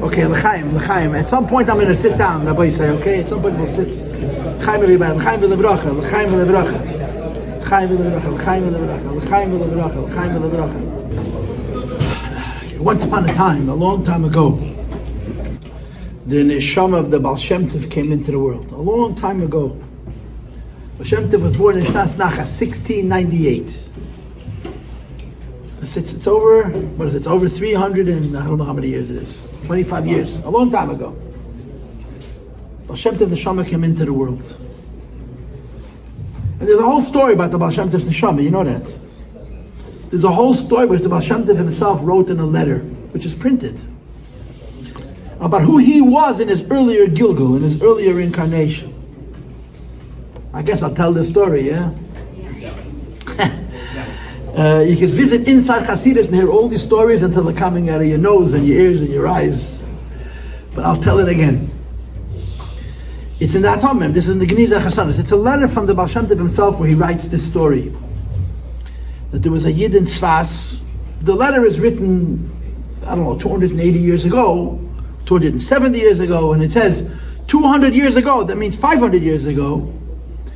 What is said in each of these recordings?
Okay, L'chaim. At some point I'm going to sit down, Rabbi say, okay? At some point we'll sit. L'chaim v'lebracha, L'chaim v'lebracha, L'chaim v'lebracha, L'chaim v'lebracha, L'chaim v'lebracha, L'chaim v'lebracha, L'chaim v'lebracha. Once upon a time, a long time ago, the neshama of the Baal Shem Tov came into the world. A long time ago. Baal Shem Tov was born in Shnas Nachas, 1698. It's over, what is it? It's over 300 and I don't know how many years it is. 25 years, a long time ago. Baal Shem Tov neshama came into the world. And there's a whole story about the Baal Shem Tov's neshama, you know that. There's a whole story which the Baal Shem Tov himself wrote in a letter, which is printed, about who he was in his earlier Gilgul, in his earlier incarnation. I guess I'll tell this story, yeah? You can visit inside Chassidus and hear all these stories until they're coming out of your nose and your ears and your eyes. But I'll tell it again. It's in the Atomim, this is in the Geniza Chasanis. It's a letter from the Baal Shem Tov himself where he writes this story. That there was a Yid in Tzfas. The letter is written, 280 years ago, 270 years ago, and it says 200 years ago, that means 500 years ago,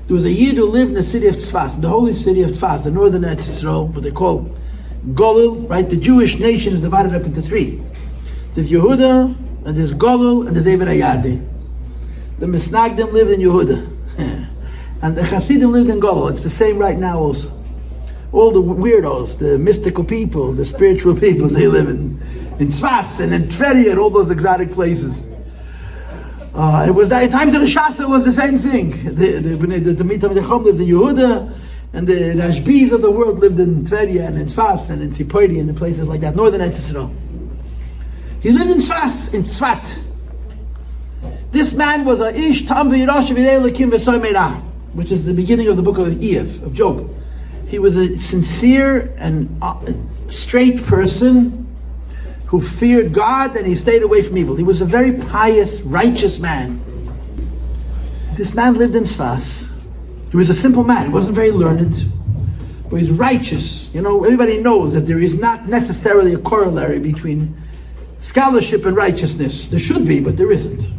there was a Yid who lived in the city of Tzfas, the holy city of Tzfas, the northern Eretz Yisrael, what they call Golil, right? The Jewish nation is divided up into three. There's Yehuda, and there's Golil, and there's Eved Hayadin. The Misnagdim lived in Yehuda, and the Chassidim lived in Golil. It's the same right now also. All the weirdos, the mystical people, the spiritual people, they live in Tzfas and in Tveria and all those exotic places. It was the times of the Shasa was the same thing. The Mitam Dechom lived in Yehuda, and the Rashbis of the world lived in Tveria and in Tzfas and in Tzipoiri and in places like that, northern Eretz Yisrael. He lived in Tzfas, in Tzfat. This man was a Ish Tam V'Yirash V'Yirei Elokim V'Soy Meirah, which is the beginning of the book of Iyov, of Job. He was a sincere and straight person who feared God and he stayed away from evil. He was a very pious, righteous man. This man lived in Tzfas. He was a simple man. He wasn't very learned, but he's righteous. You know, everybody knows that there is not necessarily a corollary between scholarship and righteousness. There should be, but there isn't.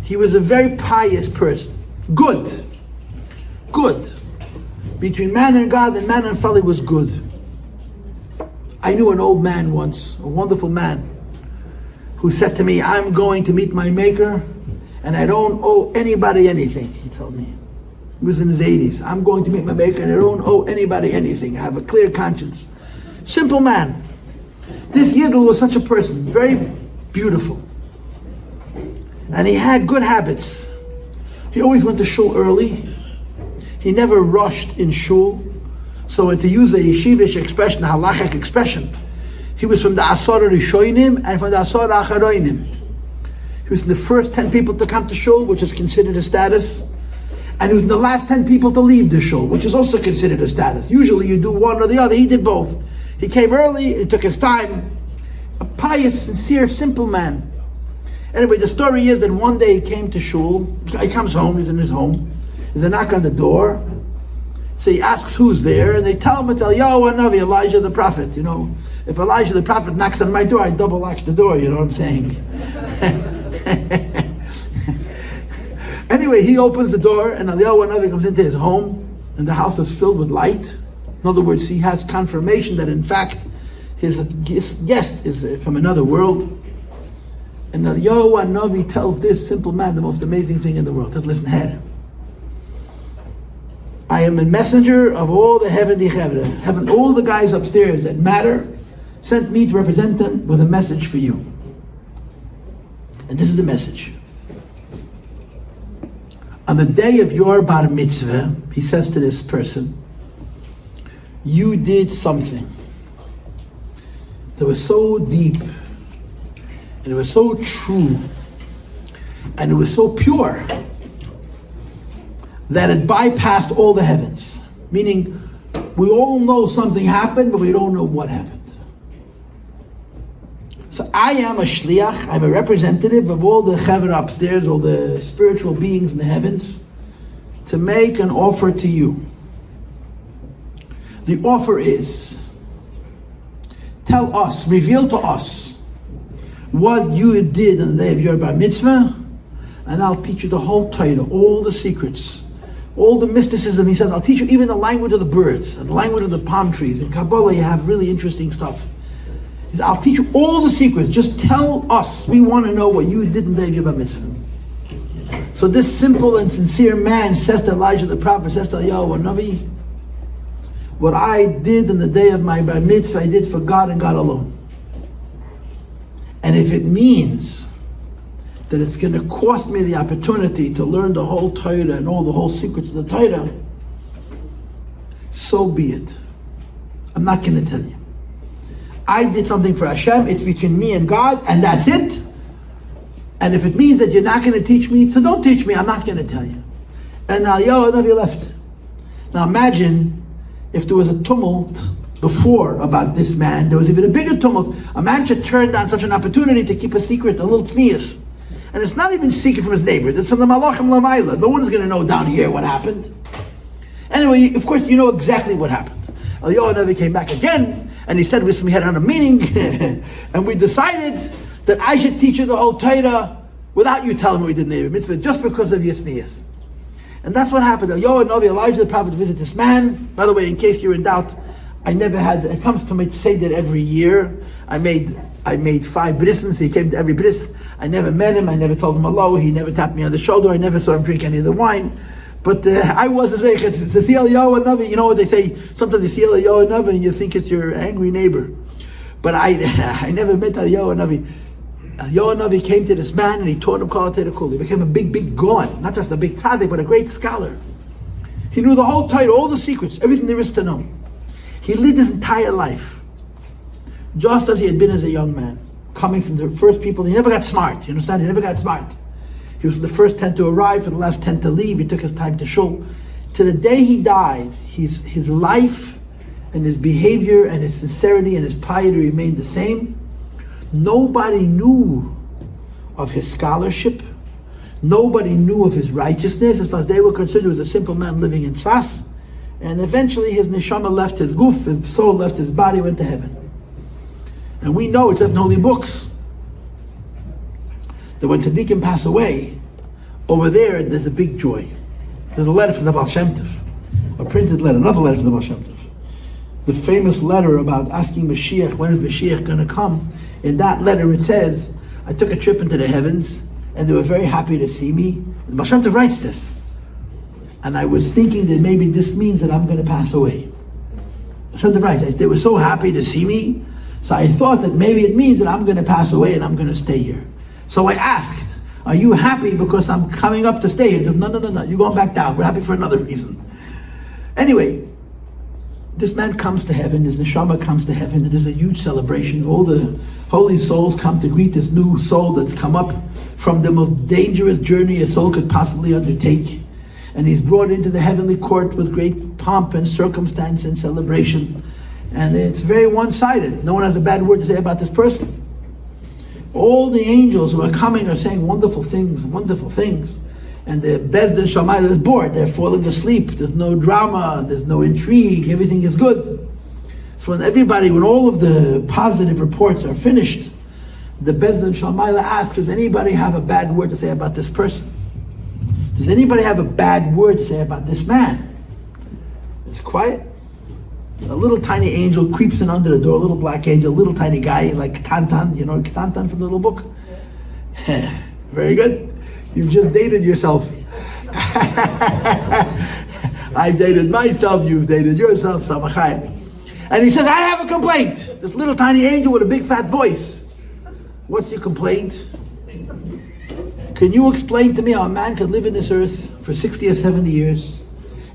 He was a very pious person. Good. Between man and God and man and fellow was good. I knew an old man once, a wonderful man, who said to me, I'm going to meet my maker and I don't owe anybody anything, he told me. He was in his 80s. I'm going to meet my maker and I don't owe anybody anything. I have a clear conscience. Simple man. This Yidl was such a person, very beautiful. And he had good habits. He always went to shul early. He never rushed in shul. So to use a yeshivish expression, a halachic expression, he was from the Asar Rishonim and from the Asar Acharonim. He was in the first 10 people to come to shul, which is considered a status. And he was in the last 10 people to leave the shul, which is also considered a status. Usually you do one or the other. He did both. He came early, he took his time. A pious, sincere, simple man. Anyway, the story is that one day he came to shul. He comes home, he's in his home. There's a knock on the door. So he asks who's there, and they tell him it's Eliyahu Hanavi, Elijah the prophet. You know, if Elijah the prophet knocks on my door, I double lock the door. You know what I'm saying? Anyway, he opens the door, and Eliyahu Hanavi comes into his home, and the house is filled with light. In other words, he has confirmation that in fact his guest is from another world. And Eliyahu Hanavi tells this simple man the most amazing thing in the world. Just listen here. I am a messenger of all the heavenly heaven, all the guys upstairs that matter, sent me to represent them with a message for you. And this is the message. On the day of your bar mitzvah, he says to this person, you did something that was so deep, and it was so true, and it was so pure, that it bypassed all the heavens. Meaning, we all know something happened, but we don't know what happened. So I am a shliach, I'm a representative of all the chevra upstairs, all the spiritual beings in the heavens, to make an offer to you. The offer is, tell us, reveal to us what you did on the day of your bar mitzvah, and I'll teach you the whole Torah, all the secrets, all the mysticism. He says, I'll teach you even the language of the birds, and the language of the palm trees. In Kabbalah you have really interesting stuff. He says, I'll teach you all the secrets, just tell us, we want to know what you did on the day of your bar mitzvah. So this simple and sincere man says to Elijah the prophet, says to Eliyahu Navi, what I did on the day of my bar mitzvah, I did for God and God alone. And if it means that it's going to cost me the opportunity to learn the whole Torah and all the whole secrets of the Torah, so be it. I'm not going to tell you. I did something for Hashem, it's between me and God, and that's it. And if it means that you're not going to teach me, so don't teach me, I'm not going to tell you. And now Navi left. Now imagine if there was a tumult before about this man, there was even a bigger tumult. A man should turn down such an opportunity to keep a secret, a little tznius. And it's not even secret from his neighbors, it's from the Malachim Lamaila. No one's going to know down here what happened. Anyway, of course, you know exactly what happened. Navi came back again, and he said, we had a meeting, and we decided that I should teach you the whole Torah without you telling me we did the mitzvah, just because of your tznius. And that's what happened. Navi, Elijah the prophet, visit this man. By the way, in case you're in doubt, I never had, it comes to me to say that every year. I made 5 brisens, he came to every bris. I never met him, I never told him hello, he never tapped me on the shoulder, I never saw him drink any of the wine. But I was to see Eliyahu Navi, you know what they say, sometimes you see Eliyahu Navi and you think it's your angry neighbor. But I never met Eliyahu Navi. Eliyahu Navi came to this man and he taught him Kol HaTorah Kul. He became a big Gaon, not just a big tzaddik, but a great scholar. He knew the whole Torah, all the secrets, everything there is to know. He lived his entire life just as he had been as a young man, coming from the first people. He never got smart, you understand? He never got smart. He was the first 10 to arrive, and the last 10 to leave. He took his time to shul. To the day he died, his life and his behavior and his sincerity and his piety remained the same. Nobody knew of his scholarship. Nobody knew of his righteousness. As far as they were concerned, he was a simple man living in Tzfas. And eventually his neshama left his guf, his soul left his body, went to heaven. And we know, it says in holy books, that when tzaddikim pass away, over there's a big joy. There's a letter from the Baal Shem Tov, a printed letter, another letter from the Baal Shem Tov. The famous letter about asking Mashiach, when is Mashiach going to come? In that letter it says, I took a trip into the heavens, and they were very happy to see me. The Baal Shem Tov writes this. And I was thinking that maybe this means that I'm going to pass away. They were so happy to see me, so I thought that maybe it means that I'm going to pass away and I'm going to stay here. So I asked, are you happy because I'm coming up to stay here? They said, no, you're going back down. We're happy for another reason. Anyway, this man comes to heaven, his neshama comes to heaven, and there's a huge celebration. All the holy souls come to greet this new soul that's come up from the most dangerous journey a soul could possibly undertake. And he's brought into the heavenly court with great pomp and circumstance and celebration. And it's very one-sided. No one has a bad word to say about this person. All the angels who are coming are saying wonderful things. And the Bezdin Shammai is bored. They're falling asleep. There's no drama. There's no intrigue. Everything is good. So when all of the positive reports are finished, the Bezdin Shammai asks, does anybody have a bad word to say about this person? Does anybody have a bad word to say about this man? It's quiet. A little tiny angel creeps in under the door, a little black angel, a little tiny guy like Tantan. You know Tantan from the little book? Very good. You've just dated yourself. I've dated myself, you've dated yourself, Samachai. And he says, I have a complaint. This little tiny angel with a big fat voice. What's your complaint? Can you explain to me how a man could live in this earth for 60 or 70 years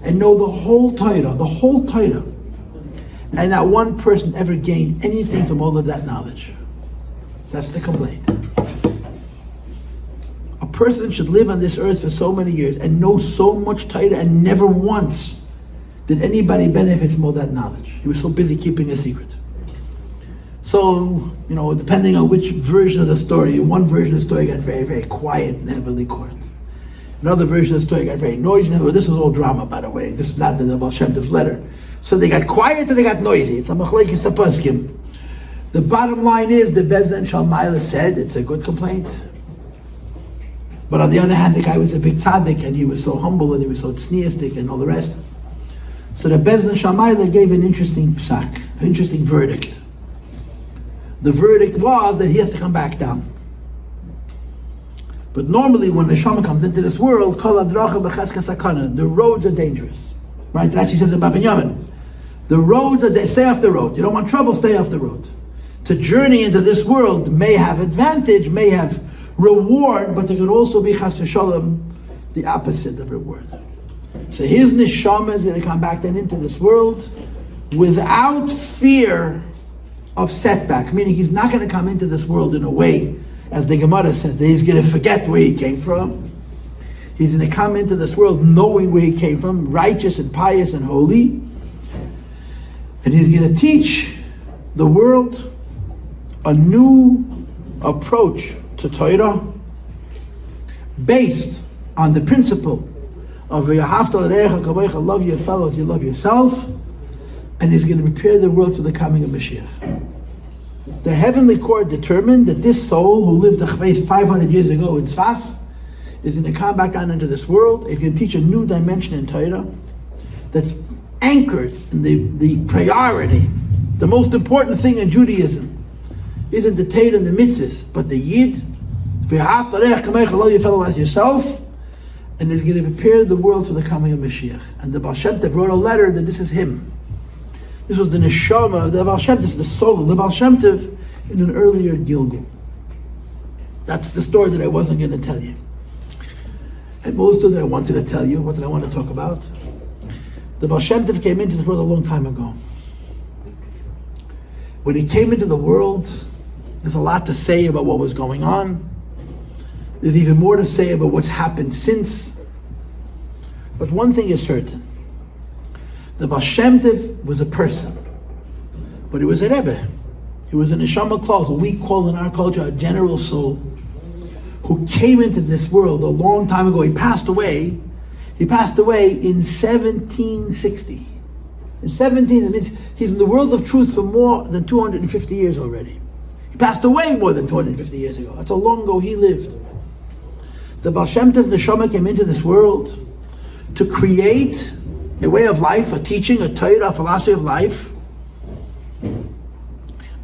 and know the whole Torah, and not one person ever gained anything from all of that knowledge? That's the complaint. A person should live on this earth for so many years and know so much Torah, and never once did anybody benefit from all that knowledge. He was so busy keeping a secret. So, depending on which version of the story, one version of the story got very, very quiet in the heavenly court. Another version of the story got very noisy. This is all drama, by the way. This is not in the Baal Shem Tov's letter. So they got quiet and they got noisy. It's a machlekes hapaskim. The bottom line is the Bezdin Shalmaila said it's a good complaint. But on the other hand, the guy was a big tzaddik and he was so humble and he was so tzniistic and all the rest. So the Bezdin Shalmaila gave an interesting psak, an interesting verdict. The verdict was that he has to come back down. But normally when the Neshama comes into this world, the roads are dangerous. Right? That's what he says in Bab Binyamin. The roads are, stay off the road. You don't want trouble, stay off the road. To journey into this world may have advantage, may have reward, but there could also be chas v'shalom, the opposite of reward. So his neshama is going to come back then into this world without fear of setback, meaning he's not going to come into this world in a way, as the Gemara says, that he's going to forget where he came from. He's going to come into this world knowing where he came from, righteous and pious and holy. And he's going to teach the world a new approach to Torah based on the principle of love your fellows, you love yourself, and he's going to prepare the world for the coming of Mashiach. The heavenly court determined that this soul who lived the Chveis 500 years ago in Tzfas is going to come back down into this world. He's going to teach a new dimension in Torah that's anchored in the priority. The most important thing in Judaism isn't the Torah and the mitzvahs, but the Yid. Love your fellow as yourself, and is going to prepare the world for the coming of Mashiach. And the Baal Shem Tov wrote a letter that this is him. This was the neshama of the Baal Shem Tov, this is the soul of the Baal Shem Tov in an earlier Gilgul. That's the story that I wasn't going to tell you. And most of that I wanted to tell you. What did I want to talk about? The Baal Shem Tov came into the world a long time ago. When he came into the world, there's a lot to say about what was going on. There's even more to say about what's happened since. But one thing is certain. The Baal Shem Tov was a person, but he was a Rebbe. He was a neshama clause, what we call in our culture a general soul, who came into this world a long time ago. He passed away. He passed away in 1760. In 17, it means he's in the world of truth for more than 250 years already. He passed away more than 250 years ago. That's how long ago he lived. The Baal Shem Tov neshama came into this world to create a way of life, a teaching, a Torah, a philosophy of life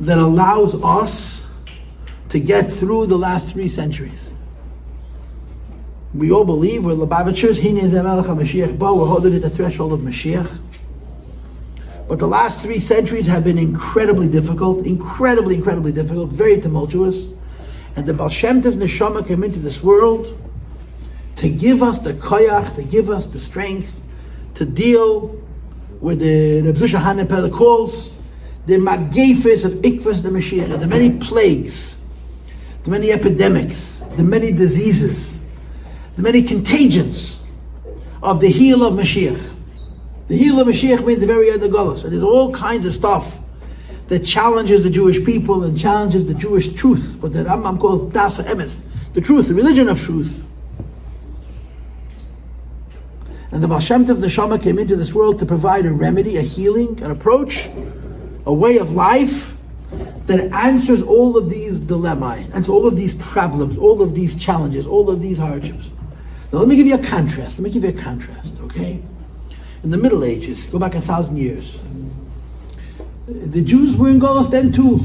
that allows us to get through the last 3 centuries. We all believe, we're Lubavitchers, we're holding at the threshold of Mashiach. But the last 3 centuries have been incredibly difficult, incredibly difficult, very tumultuous. And the Baal Shem Tov neshama came into this world to give us the koyach, to give us the strength to deal with the Rebbe Hachnah calls the magefes of ikvas the Mashiach, the many plagues, the many epidemics, the many diseases, the many contagions of the heel of Mashiach. The heel of Mashiach means the very end of Golus. And there's all kinds of stuff that challenges the Jewish people and challenges the Jewish truth, what the Rambam calls Das Emes, the truth, the religion of truth. And the Baal Shem Tov neshama came into this world to provide a remedy, a healing, an approach, a way of life that answers all of these dilemmas, answers all of these problems, all of these challenges, all of these hardships. Now let me give you a contrast, okay? In the Middle Ages, go back 1,000 years, the Jews were in Golus then too.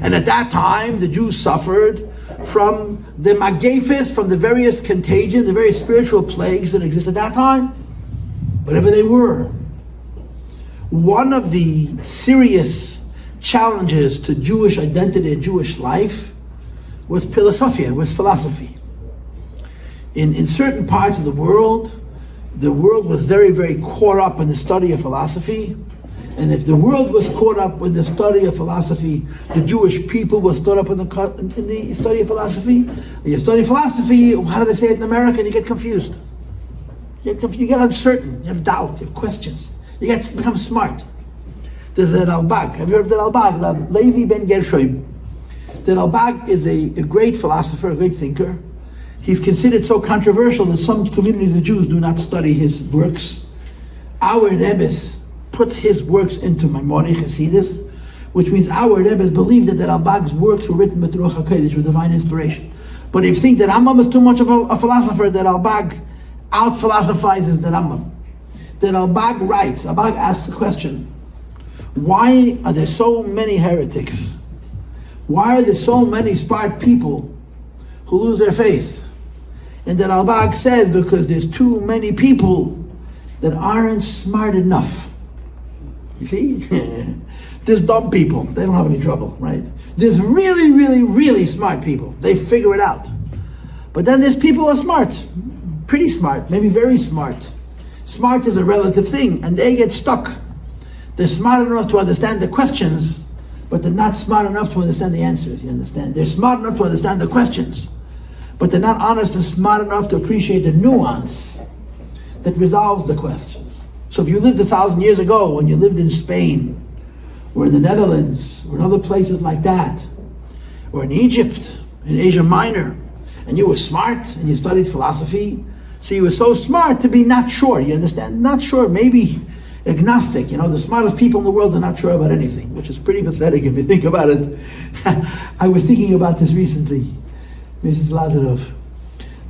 And at that time, the Jews suffered from the magefes, from the various contagions, the various spiritual plagues that exist at that time, whatever they were. One of the serious challenges to Jewish identity and Jewish life was philosophia, was philosophy. In certain parts of the world was very caught up in the study of philosophy. And if the world was caught up with the study of philosophy, the Jewish people was caught up in the study of philosophy. When you study philosophy, how do they say it in America? And you get confused. You get uncertain. You have doubt. You have questions. You become smart. There's the Ralbag. Have you heard of the Ralbag? Levi ben Gershom. The Ralbag is a great philosopher, a great thinker. He's considered so controversial that some communities of Jews do not study his works. Our Rebbes put his works into Maimonides Chassidus, which means our Rebbe's believed that Ralbag's works were written with Ruach HaKodesh, with divine inspiration. But if you think that Rambam is too much of a philosopher, that Ralbag out-philosophizes the Rambam. That Ralbag writes, Ralbag asks the question, why are there so many heretics? Why are there so many smart people who lose their faith? And then Ralbag says, because there's too many people that aren't smart enough. You see? There's dumb people, they don't have any trouble, right? There's really, really, really smart people. They figure it out. But then there's people who are smart, pretty smart, maybe very smart. Smart is a relative thing, and they get stuck. They're smart enough to understand the questions, but they're not smart enough to understand the answers, you understand? They're smart enough to understand the questions, but they're not honest and smart enough to appreciate the nuance that resolves the questions. So if you lived 1,000 years ago, when you lived in Spain, or in the Netherlands, or in other places like that, or in Egypt, in Asia Minor, and you were smart, and you studied philosophy, so you were so smart to be not sure, you understand? Not sure, maybe agnostic, the smartest people in the world are not sure about anything, which is pretty pathetic if you think about it. I was thinking about this recently, Mrs. Lazarov.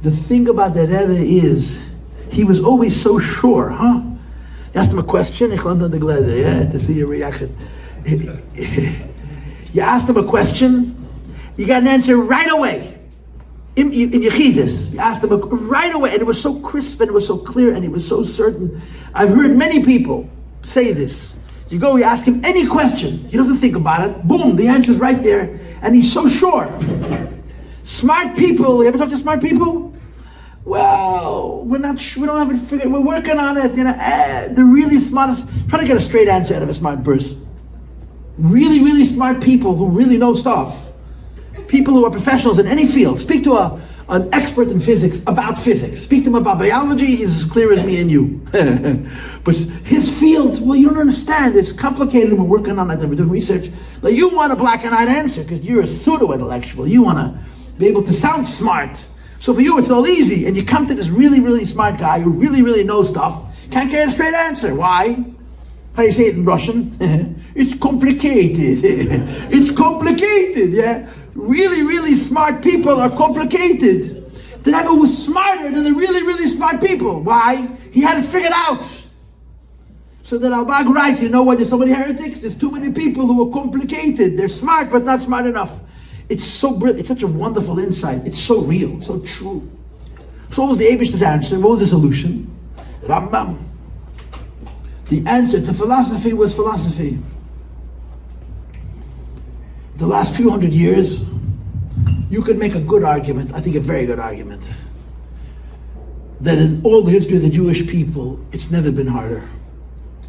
The thing about the Rebbe is, he was always so sure, huh? You asked him a question, to see your reaction. You asked him a question, you got an answer right away. In Yechidus, you asked him right away, and it was so crisp, and it was so clear, and he was so certain. I've heard many people say this. You go, you ask him any question, he doesn't think about it, boom, the answer's right there, and he's so sure. Smart people, you ever talk to smart people? Well, we don't have it figured, we're working on it, the really smartest, try to get a straight answer out of a smart person. Really, really smart people who really know stuff. People who are professionals in any field. Speak to an expert in physics about physics. Speak to him about biology, he's as clear as me and you. But his field, well, you don't understand. It's complicated, we're working on it, we're doing research. Like, you want a black and white answer because you're a pseudo-intellectual. You want to be able to sound smart. So for you, it's all easy. And you come to this really, really smart guy who really, really knows stuff. Can't get a straight answer. Why? How do you say it in Russian? It's complicated. It's complicated, yeah? Really, really smart people are complicated. The Rebbe was smarter than the really, really smart people. Why? He had it figured out. So that Ralbag writes, you know why there's so many heretics? There's too many people who are complicated. They're smart, but not smart enough. It's so brilliant. It's such a wonderful insight. It's so real. It's so true. So what was the Eibishter's answer? What was the solution? Rambam. The answer to philosophy was philosophy. The last few hundred years, you could make a good argument, I think a very good argument, that in all the history of the Jewish people, it's never been harder.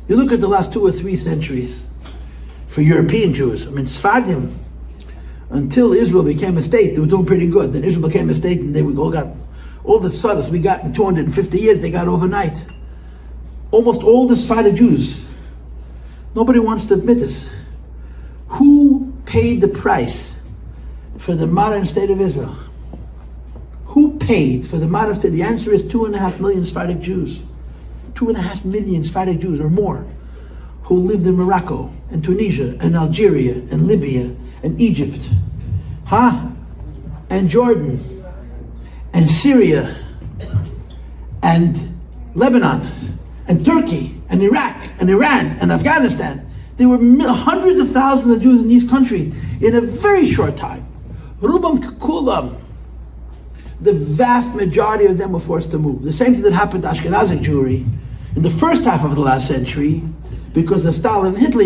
You look at the last 2 or 3 centuries, for European Jews, Sephardim, until Israel became a state, they were doing pretty good. Then Israel became a state, and they all got, all the Sodus we got in 250 years, they got overnight. Almost all the Sephardic Jews, nobody wants to admit this. Who paid the price for the modern state of Israel? Who paid for the modern state? The answer is 2.5 million Sephardic Jews. 2.5 million Sephardic Jews or more who lived in Morocco and Tunisia and Algeria and Libya and Egypt, and Jordan and Syria and Lebanon and Turkey and Iraq and Iran and Afghanistan. There were hundreds of thousands of Jews in these countries in a very short time. Rubam Kulam, the vast majority of them were forced to move. The same thing that happened to Ashkenazic Jewry in the first half of the last century, because of Stalin and Hitler,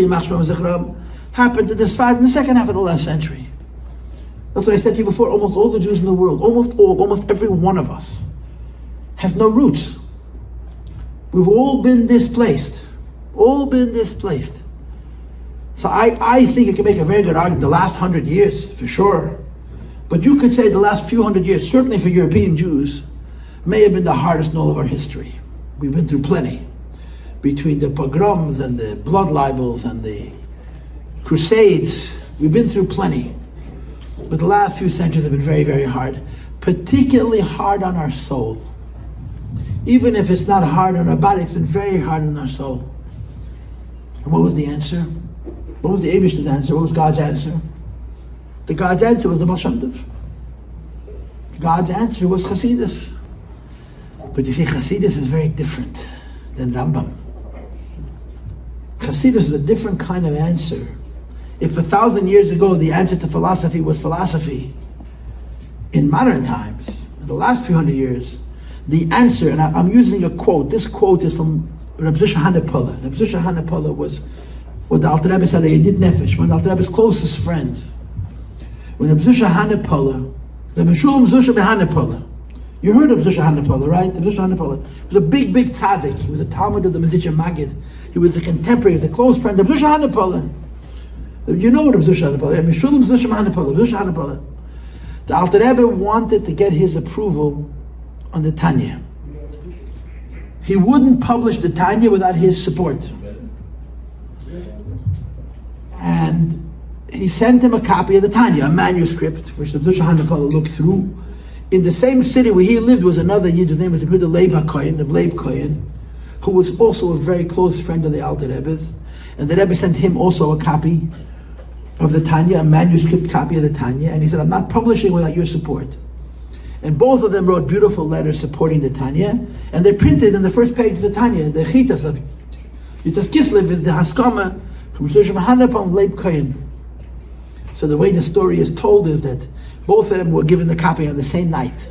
happened to the Sfarad in the second half of the last century. That's what I said to you before. Almost all the Jews in the world, almost every one of us, have no roots. We've all been displaced. All been displaced. So I think you can make a very good argument. The last 100 years, for sure. But you could say the last few hundred years, certainly for European Jews, may have been the hardest in all of our history. We've been through plenty. Between the pogroms and the blood libels and the crusades, we've been through plenty. But the last few centuries have been very, very hard. Particularly hard on our soul. Even if it's not hard on our body, it's been very hard on our soul. And what was the answer? What was the Eibishter's answer? What was God's answer? The God's answer was the Baal Shem Tov. God's answer was Chassidus. But you see, Chassidus is very different than Rambam. Chassidus is a different kind of answer. If 1,000 years ago the answer to philosophy was philosophy, in modern times, in the last few hundred years, the answer, and I'm using a quote, this quote is from Rabbi Hachnah. Rabbi Hachnah was what the Alter Rebbe said, he did nefesh, one of the Alter Rebbe's closest friends. When Rabbi Hachnah, Rabbi Shulam Zusha Hachnah, you heard of Rabbi Hachnah, right? Rabbi Hachnah was a big tzaddik. He was a Talmud of the Mezritcher Maggid. He was a contemporary, he was a close friend of Rabbi Hachnah. You know Rabbi Hachnah, Rabbi Shulam Zusha Hachnah. The Alter Rebbe wanted to get his approval on the Tanya. He wouldn't publish the Tanya without his support. And he sent him a copy of the Tanya, a manuscript, which the Hachnah looked through. In the same city where he lived was another Yid, whose name was Yehuda Leib HaKohen, the Leib Kohen, who was also a very close friend of the Alter Rebbe's. And the Rebbe sent him also a copy of the Tanya, a manuscript copy of the Tanya, and he said, I'm not publishing without your support. And both of them wrote beautiful letters supporting the Tanya, and they're printed in the first page of the Tanya. The Chitas of Yitas Kislev is the Haskama from Shloshim Hanapam Leib Kohen. So the way the story is told is that both of them were given the copy on the same night.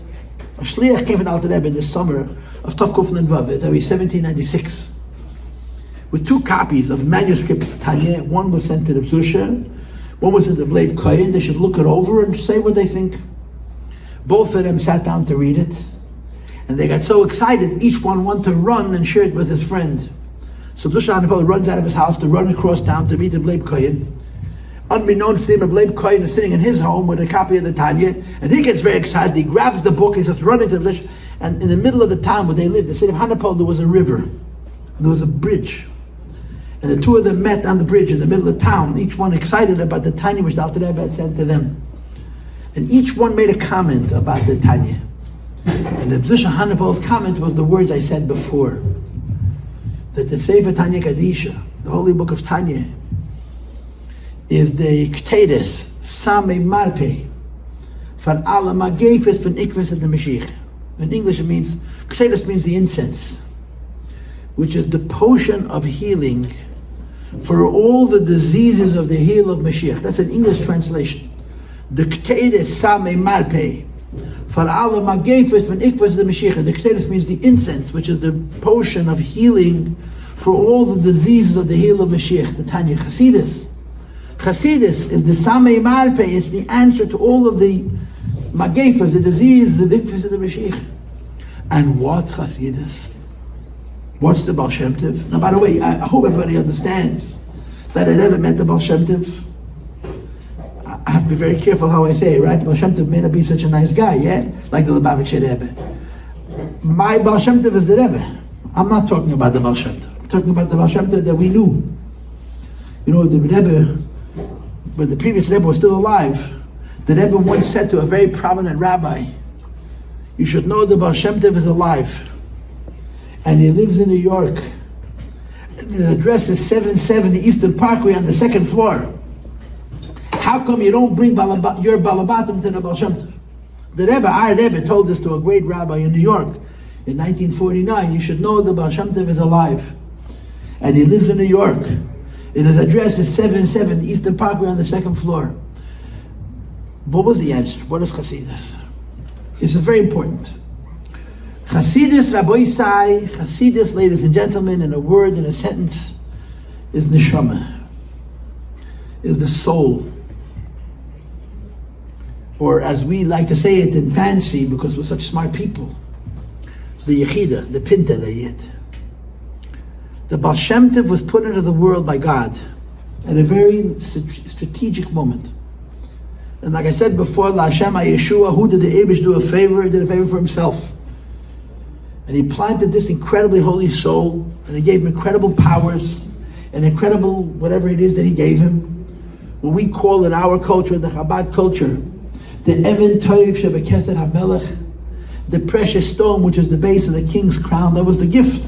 A shliach came from Alter Rebbe in the summer of Tovkuf Lendvav, that was 1796, with two copies of manuscript Tanya. One was sent to the Zusha, one was sent to the Leib Kohen. They should look it over and say what they think. Both of them sat down to read it, and they got so excited, each one wanted to run and share it with his friend. So Zusha runs out of his house to run across town to meet the Leib Kohen. Unbeknownst to him, Leib Kohen is sitting in his home with a copy of the Tanya, and he gets very excited. He grabs the book and starts running to the village. And in the middle of the town where they lived, the city of Hanapol, there was a river. There was a bridge. And the two of them met on the bridge in the middle of town, each one excited about the Tanya which the Alter Rebbe had sent to them. And each one made a comment about the Tanya. And the Rabbi Hanapol's comment was the words I said before. That the Sefer Tanya Kadisha, the holy book of Tanya, is the Ktedes, Same Marpe, van alle Magefes van Ikves and the Mashiach. In English it means, Ktedes means the incense, which is the potion of healing for all the diseases of the heel of Mashiach. That's an English translation. The Ktedes, Same Marpe, van alle Magefes van Ikves and the Mashiach. The Ktedes means the incense, which is the potion of healing for all the diseases of the heel of Mashiach, the Tanya Chassidus. Chassidus is the Samei Marpe, it's the answer to all of the Magefas, the disease, the vikfas of the Mashiach. And what's Chassidus? What's the Baal Shem Tov? Now, by the way, I hope everybody understands that I never met the Baal Shem Tov. I have to be very careful how I say it, right? Baal Shem Tov may not be such a nice guy, yeah? Like the Lubavitcher Rebbe. My Baal Shem Tov is the Rebbe. I'm not talking about the Baal Shem Tov. I'm talking about the Baal Shem Tov that we knew. You know, the Rebbe, when the previous Rebbe was still alive, the Rebbe once said to a very prominent rabbi, you should know the Baal Shem Tov is alive, and he lives in New York, and his address is 770 Eastern Parkway on the second floor. How come you don't bring your Balabatim to the Baal Shem Tov? The Rebbe, our Rebbe, told this to a great rabbi in New York in 1949, you should know the Baal Shem Tov is alive, and he lives in New York. And his address is 770 Eastern Parkway on the second floor. What was the answer? What is Chassidus? This is very important. Chassidus, Rabbi Yossi, Chassidus, ladies and gentlemen, in a word, in a sentence, is neshama, is the soul. Or as we like to say it in fancy, because we're such smart people, it's the Yechida, the Pinta, the Yid. The Baal Shem Tov was put into the world by God at a very strategic moment. And like I said before, La Hashem HaYeshua, who did the Eibush do a favor? He did a favor for himself. And he planted this incredibly holy soul, and he gave him incredible powers, and incredible whatever it is that he gave him. What we call in our culture, the Chabad culture, the Even Toiv Shebekesed HaMelech, the precious stone which is the base of the king's crown. That was the gift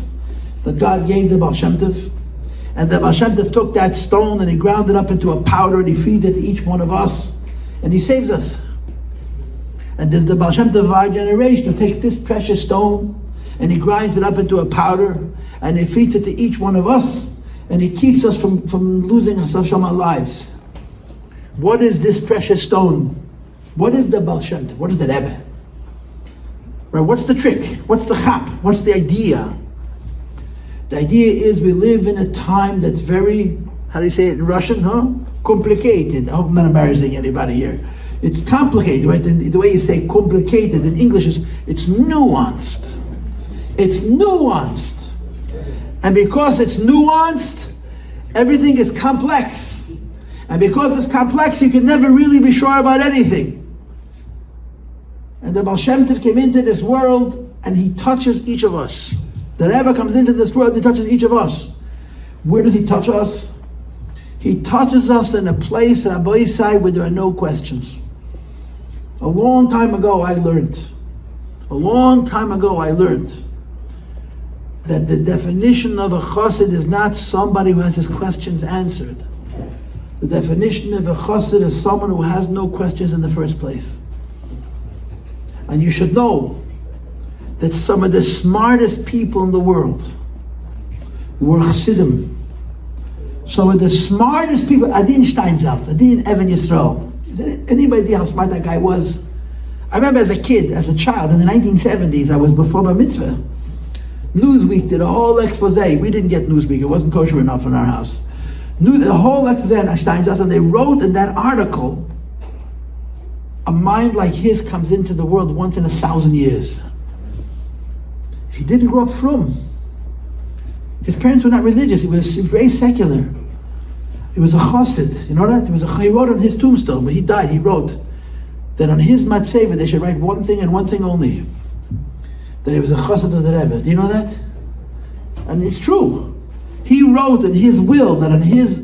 that God gave the Baal Shem Tov. And the Baal Shem Tov took that stone and he ground it up into a powder and he feeds it to each one of us and he saves us. And there's the Baal Shem Tov of our generation who takes this precious stone and he grinds it up into a powder and he feeds it to each one of us and he keeps us from losing ourselves from our lives. What is this precious stone? What is the Baal Shem Tov? What is the Rebbe? Right? What's the trick? What's the chap? What's the idea? The idea is we live in a time that's very, how do you say it in Russian, huh? Complicated. I hope I'm not embarrassing anybody here. It's complicated, right? The way you say complicated in English is, it's nuanced. It's nuanced. And because it's nuanced, everything is complex. And because it's complex, you can never really be sure about anything. And the Baal Shem Tov came into this world and he touches each of us. The Rebbe comes into this world, he touches each of us. Where does he touch us? He touches us in a place, Rabbi side, where there are no questions. A long time ago I learned that the definition of a chassid is not somebody who has his questions answered. The definition of a chassid is someone who has no questions in the first place. And you should know that some of the smartest people in the world were Chassidim. Some of the smartest people, Adin Steinsaltz, Adin Evan Yisrael. Anybody idea how smart that guy was? I remember as a kid, as a child, in the 1970s, I was before Bar Mitzvah. Newsweek did a whole expose. We didn't get Newsweek, it wasn't kosher enough in our house. The whole expose on Steinsaltz, and they wrote in that article, a mind like his comes into the world once in 1,000 years. He didn't grow up frum. His parents were not religious. He was raised secular. He was a chassid. You know that? He wrote on his tombstone, when he died, he wrote that on his matzeva they should write one thing and one thing only. That he was a chassid of the Rebbe. Do you know that? And it's true. He wrote in his will that on his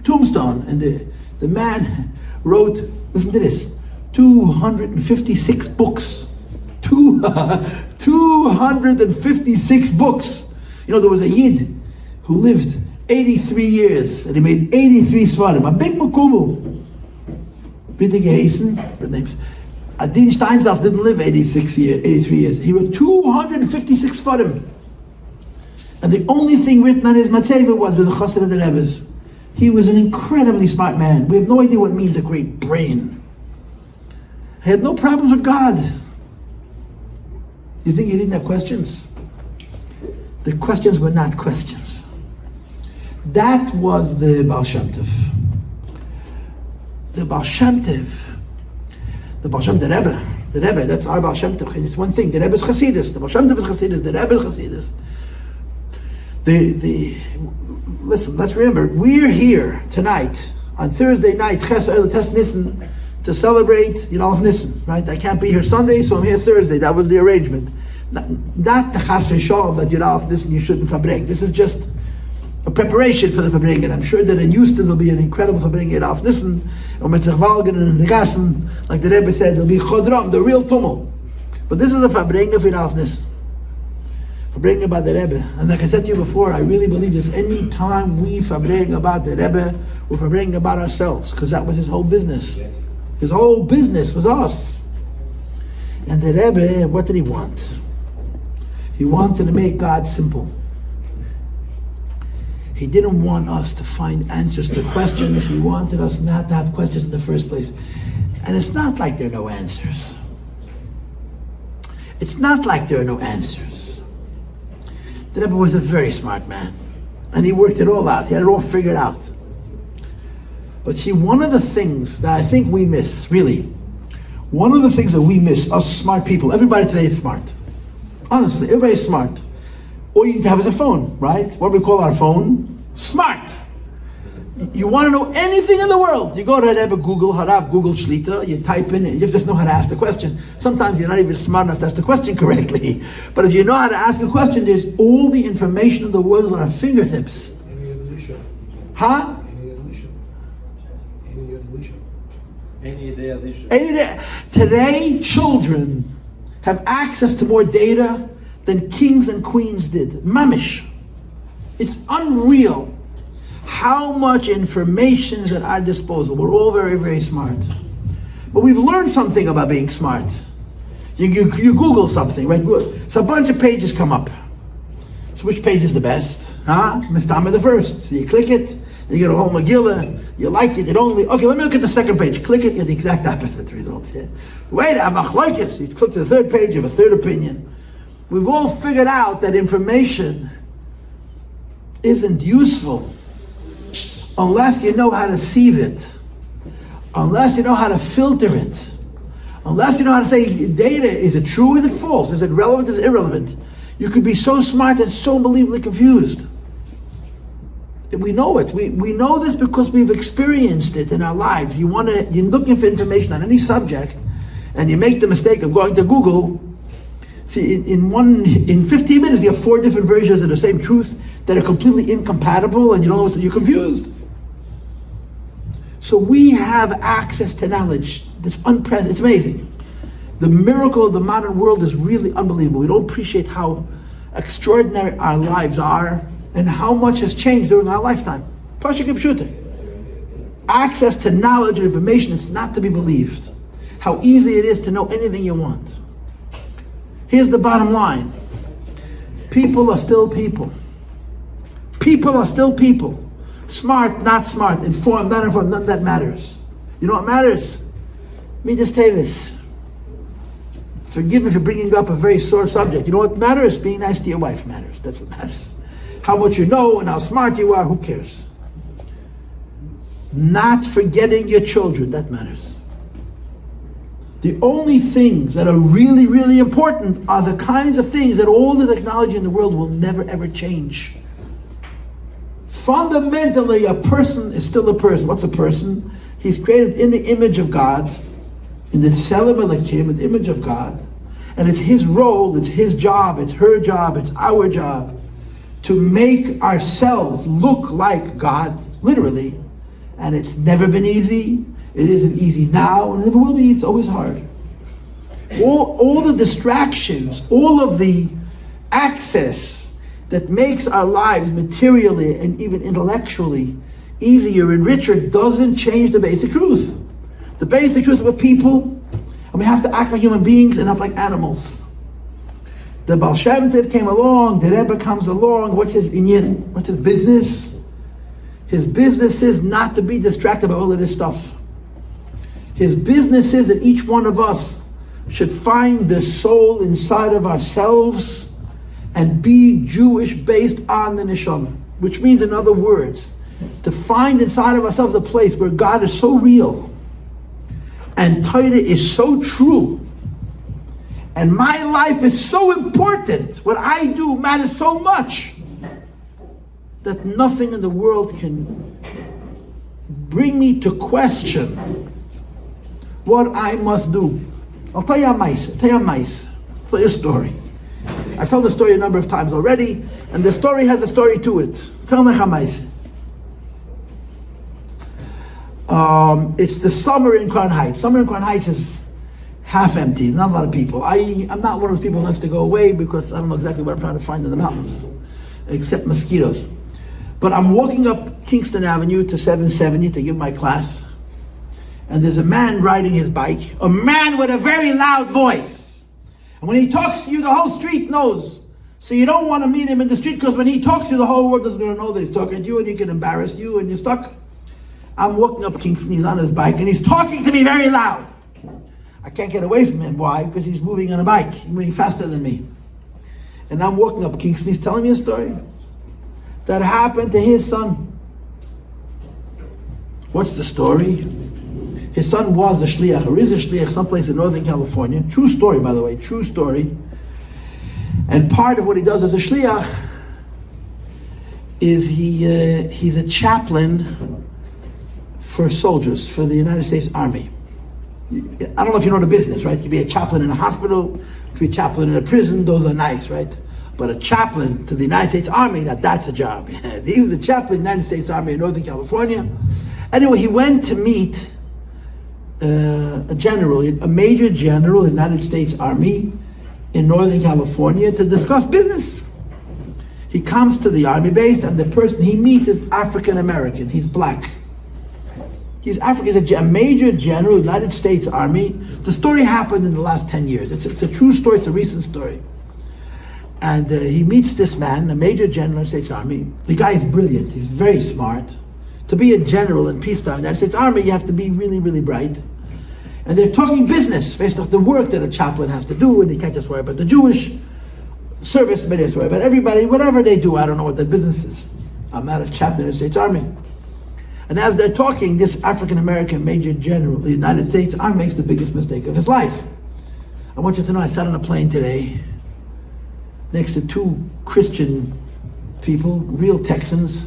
tombstone, and the man wrote, listen to this, 256 books. 256 books. You know, there was a Yid who lived 83 years and he made 83 svarim. A big makubal. Bitte geheißen, the names. Adin Steinsaltz didn't live 83 years. He wrote 256 svarim. And the only thing written on his matzeva was the chassid of the Rebbe's. He was an incredibly smart man. We have no idea what means a great brain. He had no problems with God. You think he didn't have questions? The questions were not questions. That was the Baal Shem Tov. The Baal Shem Tov, the Rebbe, that's our Baal Shem Tov. It's one thing, the Rebbe is Chassidus, the Baal Shem Tov is Chassidus, the Rebbe is Chassidus. Listen, let's remember, we're here tonight, on Thursday night, Ches Nissan, to celebrate, Nissan, right? I can't be here Sunday, so I'm here Thursday. That was the arrangement. Not the Chas v'Shalom that Nissan you shouldn't Farbrengen. This is just a preparation for the Farbrengen. I'm sure that in Houston there'll be an incredible Farbrengen auf Nissan, or Metzach Valgen and the Gassen, like the Rebbe said, there'll be Chodram, the real tumult. But this is a Farbrengen for auf Nissan. Farbrengen about the Rebbe. And like I said to you before, I really believe this. Any time we Farbrengen about the Rebbe, we're Farbrengen about ourselves, because that was his whole business. His whole business was us. And the Rebbe, what did he want? He wanted to make God simple. He didn't want us to find answers to questions. He wanted us not to have questions in the first place. And it's not like there are no answers. It's not like there are no answers. The Rebbe was a very smart man. And he worked it all out. He had it all figured out. But see, one of the things that I think we miss, really, one of the things that we miss, us smart people, everybody today is smart. Honestly, everybody's smart. All you need to have is a phone, right? What do we call our phone? Smart. You want to know anything in the world, you go to Rebbe Google, Harav Google Shlita, you type in, you just know how to ask the question. Sometimes you're not even smart enough to ask the question correctly. But if you know how to ask a question, there's all the information in the world on our fingertips. Huh? Any day. Today, children have access to more data than kings and queens did. Mamish. It's unreal how much information is at our disposal. We're all very, very smart. But we've learned something about being smart. You Google something, right? So a bunch of pages come up. So which page is the best? Mistama the first. So you click it, you get a whole Megillah, you like it, okay, let me look at the second page. Click it, you get the exact opposite results. Yeah? Wait, I'm like it. So you click to the third page, you have a third opinion. We've all figured out that information isn't useful unless you know how to sieve it, unless you know how to filter it, unless you know how to say data, is it true, is it false, is it relevant, is it irrelevant? You could be so smart and so unbelievably confused. We know it. We know this because we've experienced it in our lives. You're looking for information on any subject, and you make the mistake of going to Google. See, in 15 minutes, you have 4 different versions of the same truth that are completely incompatible, and you're confused. So we have access to knowledge that's unprecedented. It's amazing. The miracle of the modern world is really unbelievable. We don't appreciate how extraordinary our lives are and how much has changed during our lifetime. Pashik Pshuta. Access to knowledge and information is not to be believed. How easy it is to know anything you want. Here's the bottom line. People are still people. People are still people. Smart, not smart. Informed, not informed. None of that matters. You know what matters? Midas Tevis. Forgive me for bringing up a very sore subject. You know what matters? Being nice to your wife matters. That's what matters. How much you know and how smart you are, who cares? Not forgetting your children, that matters. The only things that are really, really important are the kinds of things that all the technology in the world will never, ever change. Fundamentally, a person is still a person. What's a person? He's created in the image of God, in the Tselem Elokim, in the image of God. And it's his role, it's his job, it's her job, it's our job to make ourselves look like God, literally. And it's never been easy. It isn't easy now, and it never will be. It's always hard. All the distractions, all of the access that makes our lives materially and even intellectually easier and richer doesn't change the basic truth. The basic truth of a people, and we have to act like human beings and not like animals. The Baal Shem Tov came along, the Rebbe comes along, what's his inyan? What's his business? His business is not to be distracted by all of this stuff. His business is that each one of us should find the soul inside of ourselves and be Jewish based on the neshama. Which means, in other words, to find inside of ourselves a place where God is so real and Torah is so true and my life is so important, what I do matters so much that nothing in the world can bring me to question what I must do. I'll tell you a mice. I'll tell you a story. I've told the story a number of times already, and the story has a story to it. Tell me a mice. It's the summer in Crown Heights. Summer in Crown Heights is half empty. Not a lot of people. I'm not one of those people who likes to go away because I don't know exactly what I'm trying to find in the mountains, except mosquitoes. But I'm walking up Kingston Avenue to 770 to give my class, and there's a man riding his bike, a man with a very loud voice. And when he talks to you, the whole street knows. So you don't want to meet him in the street because when he talks to you, the whole world is going to know that he's talking to you and he can embarrass you and you're stuck. I'm walking up Kingston, he's on his bike, and he's talking to me very loud. I can't get away from him. Why? Because he's moving on a bike. He's moving faster than me. And I'm walking up Kingston, he's telling me a story that happened to his son. What's the story? His son was a shliach, or is a shliach, someplace in Northern California. True story, by the way, true story. And part of what he does as a shliach is he's a chaplain for soldiers, for the United States Army. I don't know if you know the business, right? You could be a chaplain in a hospital, you could be a chaplain in a prison, those are nice, right? But a chaplain to the United States Army, that's a job. He was a chaplain in the United States Army in Northern California. Anyway, he went to meet a general, a major general in the United States Army in Northern California to discuss business. He comes to the army base, and the person he meets is African American. He's black. He's African. He's a major general, United States Army. The story happened in the last 10 years. It's a true story. It's a recent story. And he meets this man, a major general in the United States Army. The guy is brilliant. He's very smart. To be a general in peacetime in the United States Army, you have to be really, really bright. And they're talking business based off the work that a chaplain has to do, and you can't just worry about the Jewish service, but it's worry about everybody, whatever they do. I don't know what their business is. I'm not a chaplain in the United States Army. And as they're talking, this African-American major general of the United States Army makes the biggest mistake of his life. I want you to know, I sat on a plane today next to two Christian people, real Texans.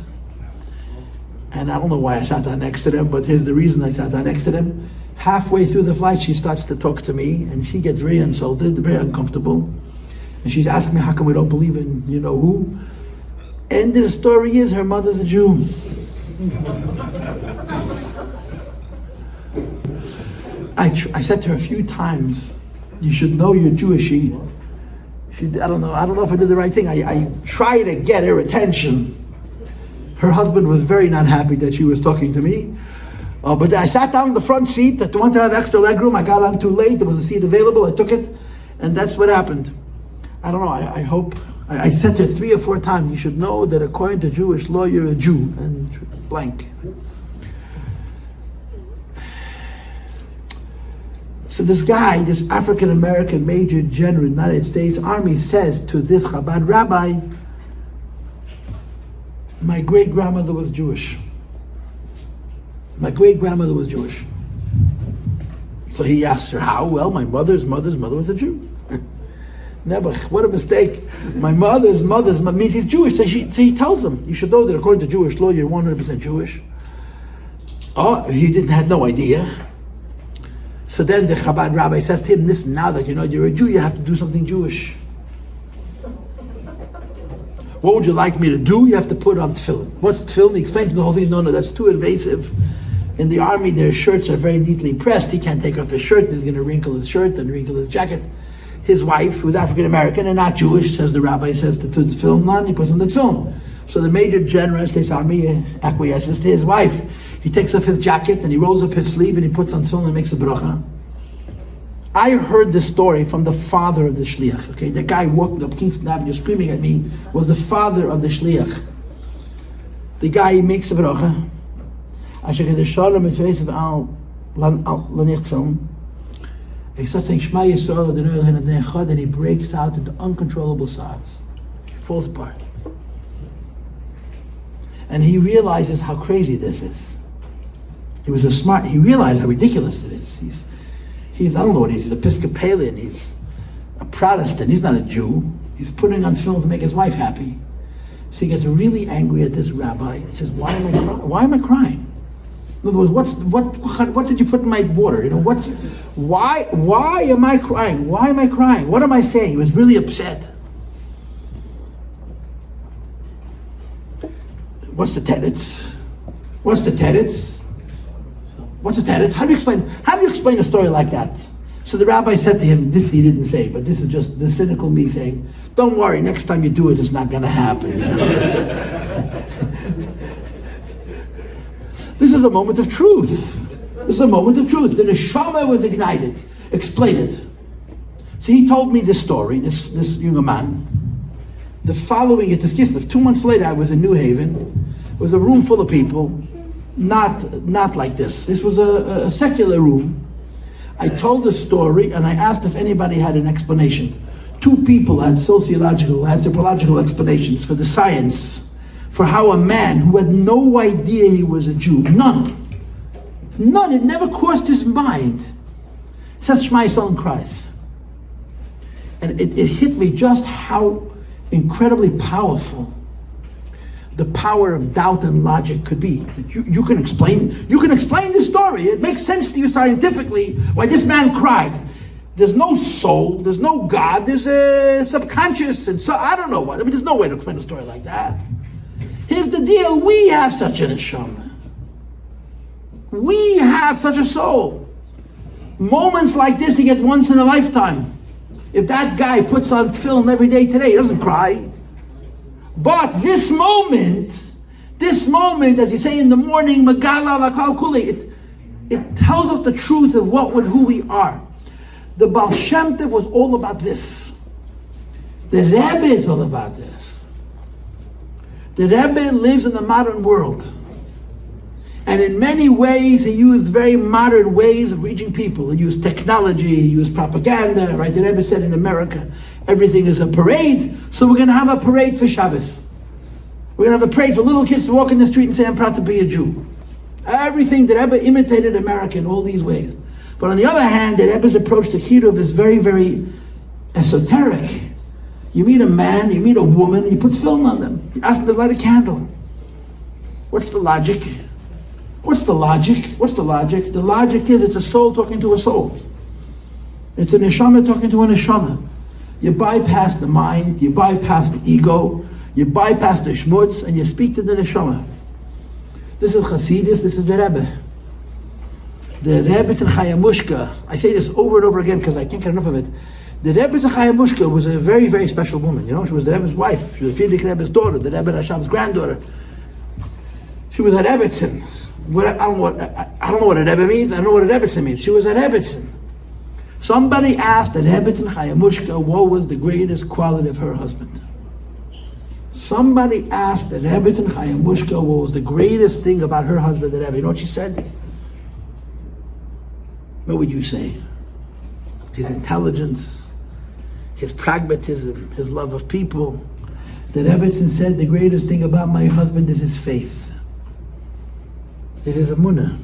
And I don't know why I sat down next to them, but here's the reason I sat down next to them. Halfway through the flight, she starts to talk to me, and she gets very insulted, very uncomfortable. And she's asking me, how come we don't believe in you know who? End of the story is, her mother's a Jew. I said to her a few times, you should know you're Jewish. I don't know if I did the right thing. I tried to get her attention. Her husband was very not happy that she was talking to me. But I sat down in the front seat. I wanted to have extra leg room. I got on too late. There was a seat available. I took it. And that's what happened. I don't know. I hope. I said to her 3 or 4 times, you should know that according to Jewish law, you're a Jew. And blank. So this guy, this African-American major general in the United States Army says to this Chabad rabbi, my great-grandmother was Jewish. My great-grandmother was Jewish. So he asks her, how? Well, my mother's mother was a Jew. Never, what a mistake. My mother's means he's Jewish. So he tells him, you should know that according to Jewish law, you're 100% Jewish. Oh, he had no idea. So then the Chabad rabbi says to him, listen, now that you know you're a Jew, you have to do something Jewish. What would you like me to do? You have to put on tefillin. What's tefillin? He explained the whole thing. No, that's too invasive. In the army, their shirts are very neatly pressed. He can't take off his shirt. He's going to wrinkle his shirt and wrinkle his jacket. His wife, who's African American and not Jewish, says the rabbi says to put the tefillin on. He puts on the tefillin. So the major general of the States Army acquiesces to his wife. He takes off his jacket and he rolls up his sleeve and he puts on tefillin and makes a bracha. I heard this story from the father of the shliach. Okay, the guy walking up Kingston Avenue screaming at me was the father of the shliach. The guy makes a bracha. He starts saying Shema Yisrael, and he breaks out into uncontrollable sobs. He falls apart. And he realizes how crazy this is. He realized how ridiculous it is. He's I don't know what he is. He's Episcopalian. He's a Protestant. He's not a Jew. He's putting on film to make his wife happy. So he gets really angry at this rabbi. He says, "Why am I crying? In other words, what did you put in my water? Why am I crying? Why am I crying? What am I saying?" He was really upset. What's the tenets? How do you explain a story like that? So the rabbi said to him, this he didn't say, but this is just the cynical me saying, don't worry, next time you do it, it's not going to happen. This is a moment of truth. The neshama was ignited. Explain it. So he told me this story, this young man. The following, it is Kislev, 2 months later, I was in New Haven. It was a room full of people. Not like this. This was a secular room. I told the story and I asked if anybody had an explanation. 2 people had anthropological explanations for the science, for how a man who had no idea he was a Jew, none, it never crossed his mind, says Shema Yisrael and cries. And it hit me just how incredibly powerful the power of doubt and logic could be. You can explain this story. It makes sense to you scientifically why this man cried. There's no soul, there's no God, there's a subconscious, and so I don't know what. There's no way to explain a story like that. Here's the deal, we have such a neshama. We have such a soul. Moments like this you get once in a lifetime. If that guy puts on film every day today, he doesn't cry. But this moment, as you say in the morning, Magala Lakal Kuli, it tells us the truth of who we are. The Baal Shem Tov was all about this. The Rebbe is all about this. The Rebbe lives in the modern world. And in many ways, he used very modern ways of reaching people. He used technology, he used propaganda, right? The Rebbe said in America, everything is a parade, so we're going to have a parade for Shabbos. We're going to have a parade for little kids to walk in the street and say, I'm proud to be a Jew. Everything the Rebbe imitated America in all these ways. But on the other hand, the Rebbe's approach to Kiddush is very, very esoteric. You meet a man, you meet a woman, you put film on them. You ask them to light a candle. What's the logic? What's the logic? The logic is it's a soul talking to a soul. It's a neshama talking to a neshama. You bypass the mind, you bypass the ego, you bypass the shmutz, and you speak to the neshama. This is Chassidus, this is the Rebbe. The Rebbetzin Chayamushka, I say this over and over again because I can't get enough of it. The Rebbetzin Chayamushka was a very, very special woman. You know, she was the Rebbe's wife. She was the Frierdiker Rebbe's daughter, the Rebbe Hasham's granddaughter. She was a Rebbetzin. I don't know what a Rebbe means. I don't know what a Rebbetzin means. She was a Rebbetzin. Somebody asked the Rebbetzin Chayamushka what was the greatest quality of her husband. Somebody asked the Rebbetzin Chayamushka what was the greatest thing about her husband, the Rebbe. You know what she said? What would you say? His intelligence, his pragmatism, his love of people. The Rebbetzin said the greatest thing about my husband is his faith. It is emunah.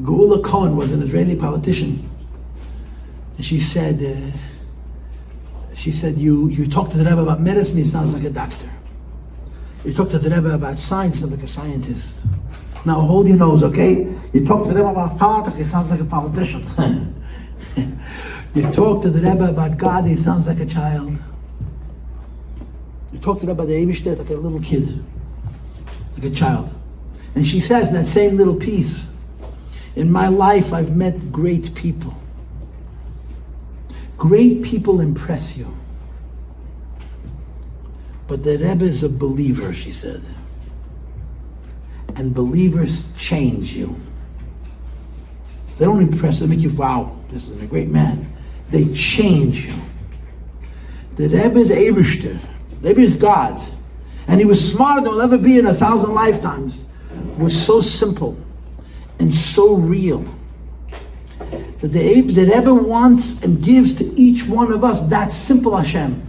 Geula Cohen was an Israeli politician. And she said, you talk to the Rebbe about medicine, he sounds like a doctor. You talk to the Rebbe about science, he sounds like a scientist. Now hold your nose, okay? You talk to the Rebbe about politics, he sounds like a politician. You talk to the Rebbe about God, he sounds like a child. You talk to the Rebbe about the Eibishter, like a little kid, like a child. And she says in that same little piece, in my life I've met great people. Great people impress you. But the Rebbe is a believer, she said. And believers change you. They don't impress, they make you, wow, this is a great man. They change you. The Rebbe is Eibishter. The Rebbe is God. And he was smarter than will ever be in 1,000 lifetimes. Was so simple and so real that the Rebbe wants and gives to each one of us that simple Hashem.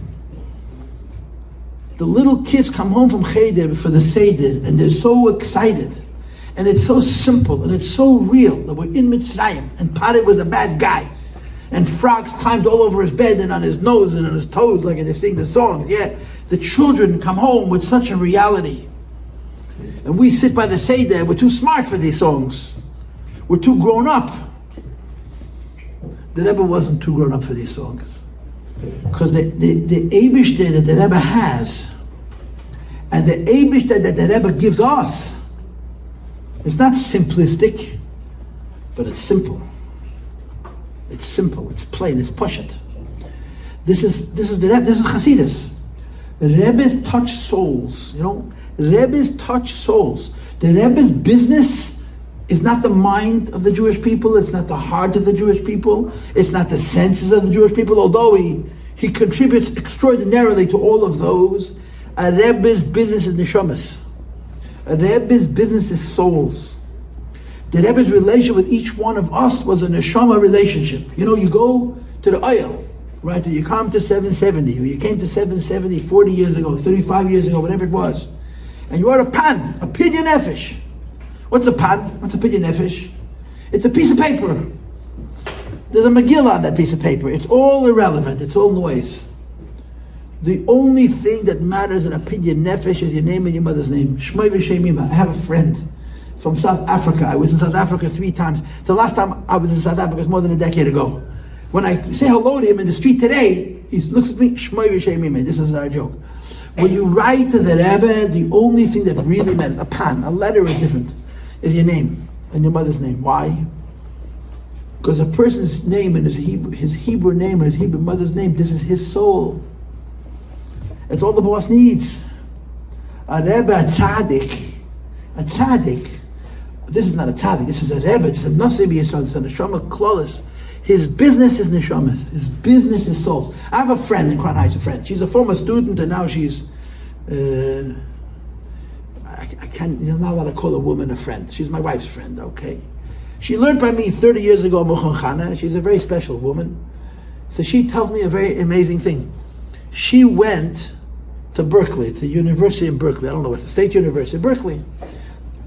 The little kids come home from Cheder for the Seder and they're so excited, and it's so simple and it's so real that we're in Mitzrayim and Paret was a bad guy and frogs climbed all over his bed and on his nose and on his toes like they sing the songs. Yeah, the children come home with such a reality. And we sit by the Seder, we're too smart for these songs. We're too grown up. The Rebbe wasn't too grown up for these songs. Because the Eibishter that the Rebbe has, and the Eibishter that the Rebbe gives us, it's not simplistic, but it's simple. It's simple, it's plain, it's pashut. This is the Rebbe, this is Chassidus. The Rebbe's touch souls, you know. Rebbe's touch souls. The Rebbe's business is not the mind of the Jewish people, it's not the heart of the Jewish people, it's not the senses of the Jewish people, although he contributes extraordinarily to all of those. A Rebbe's business is neshamas. A Rebbe's business is souls. The Rebbe's relationship with each one of us was a neshama relationship. You know, you go to the oil, right? You come to 770, or you came to 770 40 years ago, 35 years ago, whatever it was. And you order a pan, a pidyon nefesh. What's a pan? What's a pidyon nefesh? It's a piece of paper. There's a Megillah on that piece of paper. It's all irrelevant. It's all noise. The only thing that matters in a pidyon nefesh is your name and your mother's name. Shmoi v'shem ima. I have a friend from South Africa. I was in South Africa 3 times. The last time I was in South Africa was more than a decade ago. When I say hello to him in the street today, he looks at me, Shmoi v'shem ima. This is our joke. When you write to the Rebbe, the only thing that really matters, a pan, a letter is different, is your name and your mother's name. Why? Because a person's name and his Hebrew name and his Hebrew mother's name, this is his soul. It's all the boss needs. A Rebbe, a tzaddik. This is not a tzaddik, this is a Rebbe. It's a Nasi b'Yisrael, it's a neshama klolis. His business is neshamas. His business is souls. I have a friend in Crown Heights, a friend. She's a former student and now she's, I can't, you're not allowed to call a woman a friend. She's my wife's friend, okay? She learned by me 30 years ago, Hachnah. She's a very special woman. So she tells me a very amazing thing. She went to Berkeley, to University in Berkeley. I don't know what's the State University, Berkeley.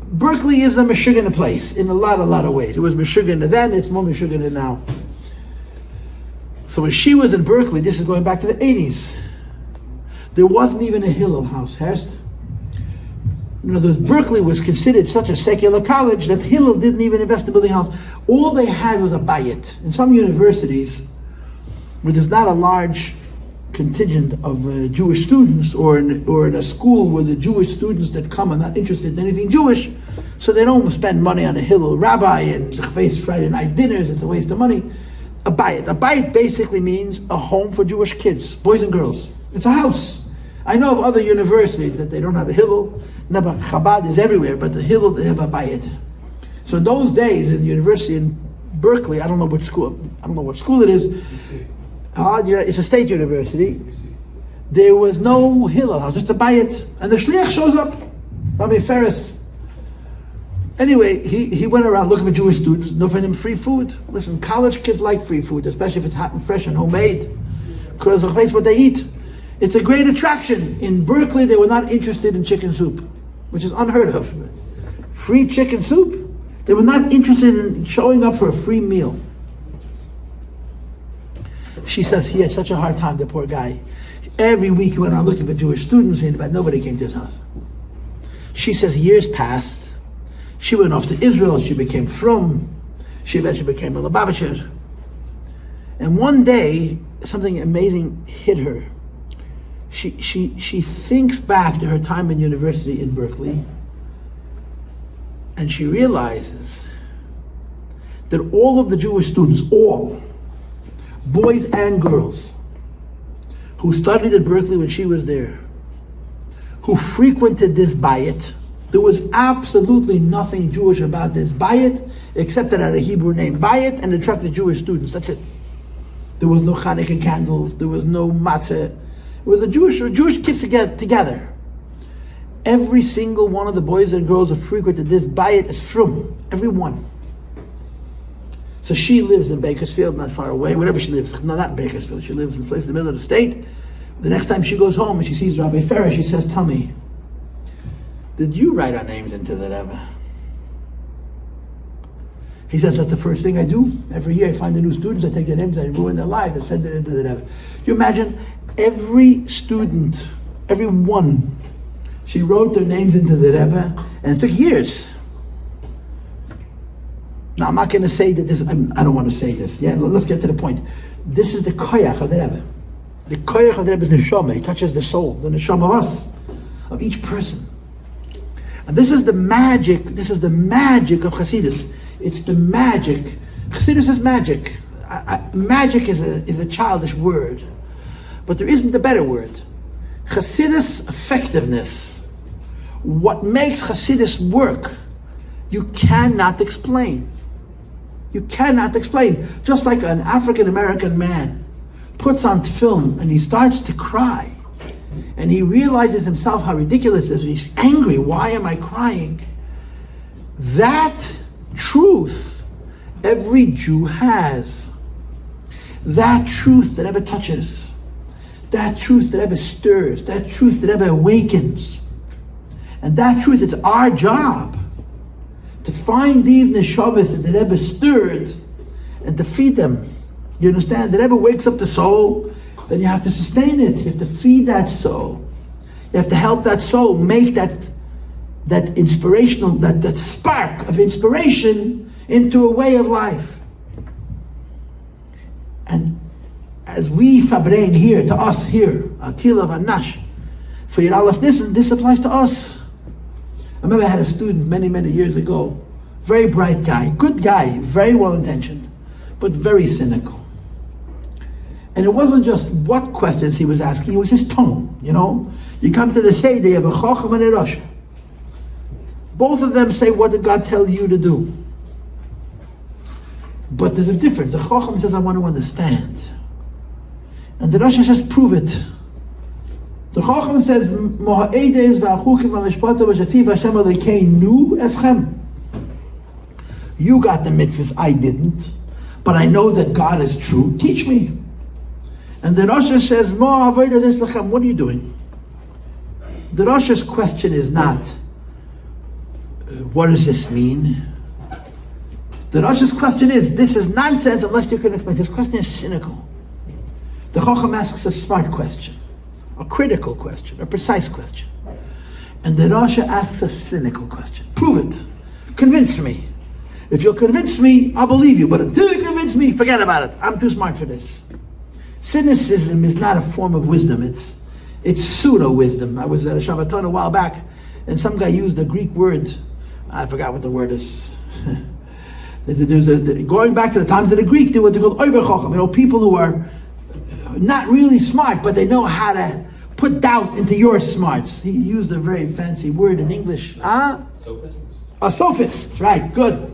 Berkeley is a Michigan place in a lot of ways. It was Michigan then, it's more Michigan now. So when she was in Berkeley, this is going back to the 80s, there wasn't even a Hillel house, Herst. In other words, Berkeley was considered such a secular college that Hillel didn't even invest in building a house. All they had was a bayit. In some universities, where there's not a large contingent of Jewish students, or in a school where the Jewish students that come are not interested in anything Jewish, so they don't spend money on a Hillel rabbi and face Friday night dinners. It's a waste of money. A bayit basically means a home for Jewish kids, boys and girls. It's a house. I know of other universities that they don't have a Hillel. Never, Chabad is everywhere, but the Hillel, they have a bayit. So in those days, in the university in Berkeley, I don't know what school it is. It's a state university. There was no Hillel house, just a bayit. And the shliach shows up, Rabbi Ferris. Anyway, he went around looking for Jewish students, offering them free food. Listen, college kids like free food, especially if it's hot and fresh and homemade, because that's what they eat. It's a great attraction. In Berkeley, they were not interested in chicken soup, which is unheard of. Free chicken soup? They were not interested in showing up for a free meal. She says he had such a hard time, the poor guy. Every week he went around looking for Jewish students, but nobody came to his house. She says years passed. She went off to Israel. She became frum. She eventually became a Lubavitcher. And one day, something amazing hit her. She thinks back to her time in university in Berkeley, and she realizes that all of the Jewish students, all, boys and girls, who studied at Berkeley when she was there, who frequented this bayit, there was absolutely nothing Jewish about this bayit, except that it had a Hebrew name, bayit, and attracted Jewish students. That's it. There was no Hanukkah candles, there was no matzah. It was the Jewish kids together. Every single one of the boys and girls who frequented this bayit is frum, every one. So she lives in Bakersfield, not far away, wherever she lives. No, not in Bakersfield. She lives in a place in the middle of the state. The next time she goes home and she sees Rabbi Ferris, she says, "Tell me, did you write our names into the Rebbe?" He says, "That's the first thing I do. Every year I find the new students, I take their names, I ruin their lives, I send it into the Rebbe." You imagine, every student, every one, she wrote their names into the Rebbe, and it took years. Now, I'm not going to say that this, I don't want to say this. Yeah, let's get to the point. This is the koyach of the Rebbe. The koyach of the Rebbe is neshama. He touches the soul, the neshama of us, of each person. And this is the magic of Chassidus. It's the magic. Chassidus is magic. Magic is a childish word, but there isn't a better word. Chassidus effectiveness, what makes Chassidus work, you cannot explain. You cannot explain. Just like an African American man puts on film and he starts to cry, and he realizes himself how ridiculous it is, and he's angry. Why am I crying? That truth every Jew has. That truth that ever touches. That truth that ever stirs. That truth that ever awakens. And that truth, it's our job to find these neshamas that the Rebbe stirred and to feed them. You understand? The Rebbe wakes up the soul, then you have to sustain it. You have to feed that soul. You have to help that soul make that inspirational, that spark of inspiration into a way of life. And as we Farbrengen here, to us here, Akila Vanash, for Yud Aleph Nissan, this applies to us. I remember I had a student many years ago, very bright guy, good guy, very well intentioned, but very cynical. And it wasn't just what questions he was asking, it was his tone, you know? You come to the Seder, you have a Chacham and a Rosh. Both of them say, what did God tell you to do? But there's a difference. The Chacham says, I want to understand. And the Rosh says, prove it. The Chacham says, Mo'edes v'achukim v'mishpata v'shatziv Hashem Elokeinu eschem. You got the mitzvahs, I didn't. But I know that God is true. Teach me. And the Rosh says, what are you doing? The Rosh's question is not, what does this mean? The Rosh's question is, this is nonsense unless you can explain. His question is cynical. The Chacham asks a smart question, a critical question, a precise question. And the Rosh asks a cynical question. Prove it. Convince me. If you'll convince me, I'll believe you. But until you convince me, forget about it. I'm too smart for this. Cynicism is not a form of wisdom. It's pseudo-wisdom. I was at a Shabbaton a while back, and some guy used a Greek word. I forgot what the word is. Going back to the times of the Greek, they were what they called Oiber Chacham. You know, people who are not really smart, but they know how to put doubt into your smarts. He used a very fancy word in English. Sophists. A sophist, right, good.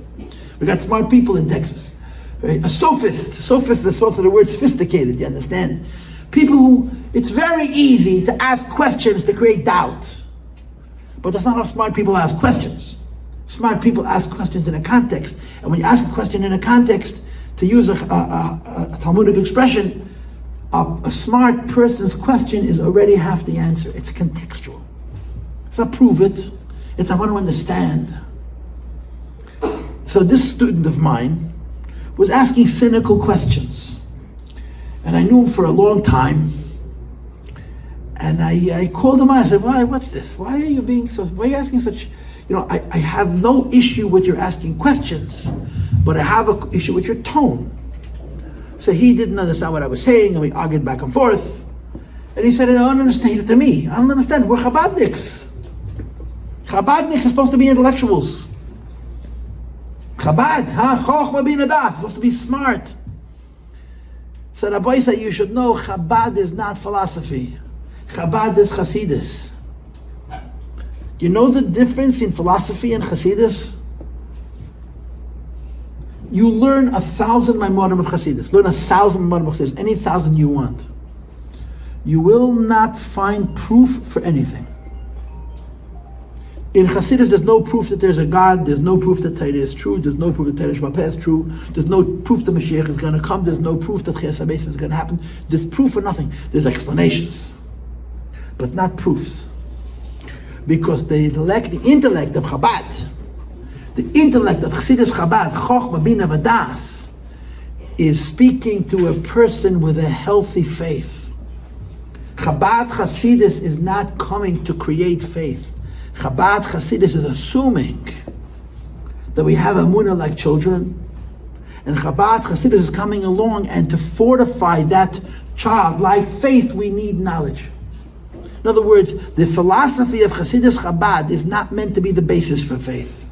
We got smart people in Texas. Right? A sophist. Sophist is also the word sophisticated, you understand? People who, it's very easy to ask questions to create doubt. But that's not how smart people ask questions. Smart people ask questions in a context. And when you ask a question in a context, to use a Talmudic expression, a smart person's question is already half the answer. It's contextual. It's not prove it. It's I want to understand. So this student of mine was asking cynical questions. And I knew him for a long time. And I called him out. I said, why, what's this? Why are you asking such, you know, I have no issue with your asking questions, but I have an issue with your tone. So he didn't understand what I was saying, and we argued back and forth. And he said, I don't understand it to me. I don't understand. We're Chabadniks. Chabadniks are supposed to be intellectuals. Chabad, Chochma bin Adas, supposed to be smart. So Rabbi said, you should know Chabad is not philosophy. Chabad is Chassidus. You know the difference between philosophy and Chassidus? You learn 1,000 Maimonim of Chassidus. Learn 1,000 Maimonim of Chassidus, any 1,000 you want. You will not find proof for anything. In Chassidus, there's no proof that there's a God. There's no proof that Torah is true. There's no proof that Torah Shema is true. There's no proof that Mashiach is going to come. There's no proof that Chias HaBeis is going to happen. There's proof for nothing. There's explanations, but not proofs. Because the intellect of Chabad, the intellect of Chassidus Chabad, Chochma Bina V'das, is speaking to a person with a healthy faith. Chabad Chassidus is not coming to create faith. Chabad Chassidus is assuming that we have emunah like children, and Chabad Chassidus is coming along, and to fortify that childlike faith, we need knowledge. In other words, the philosophy of Chassidus Chabad is not meant to be the basis for faith.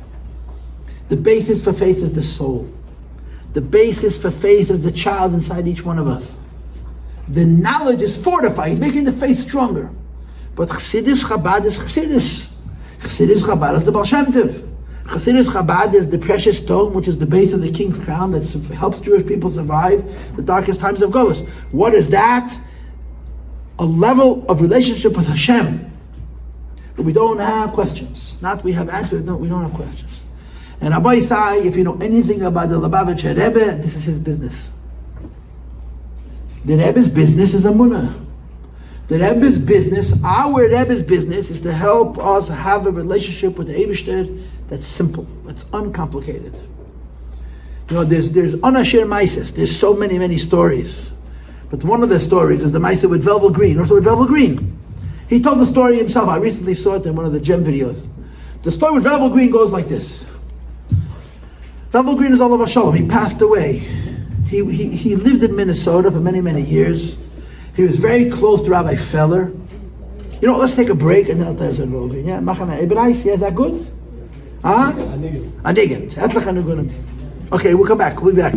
The basis for faith is the soul. The basis for faith is the child inside each one of us. The knowledge is fortified, making the faith stronger. But Chassidus Chabad is Chassidus. Chassidus Chabad is the Baal Shem Tov. Chassidus Chabad is the precious stone, which is the base of the king's crown that helps Jewish people survive the darkest times of Golus. What is that? A level of relationship with Hashem. But we don't have questions. Not we have answers, no, we don't have questions. And Rabbi Yossi, if you know anything about the Lubavitcher Rebbe, this is his business. The Rebbe's business is Amunah. The Rebbe's business, our Rebbe's business, is to help us have a relationship with the Eibishter that's simple, that's uncomplicated. You know, there's Anashir Maises, there's so many stories. But one of the stories is the Maisa with Velvel Green, also with Velvel Green. He told the story himself. I recently saw it in one of the Gem videos. The story with Velvel Green goes like this. Velvel Green is Olav Shalom. He passed away. He lived in Minnesota for many years. He was very close to Rabbi Feller. You know, let's take a break and then I'll tell you something. Yeah, Machana Ebrais, is that good? Huh? Adigin. Okay, we'll come back. We'll be back.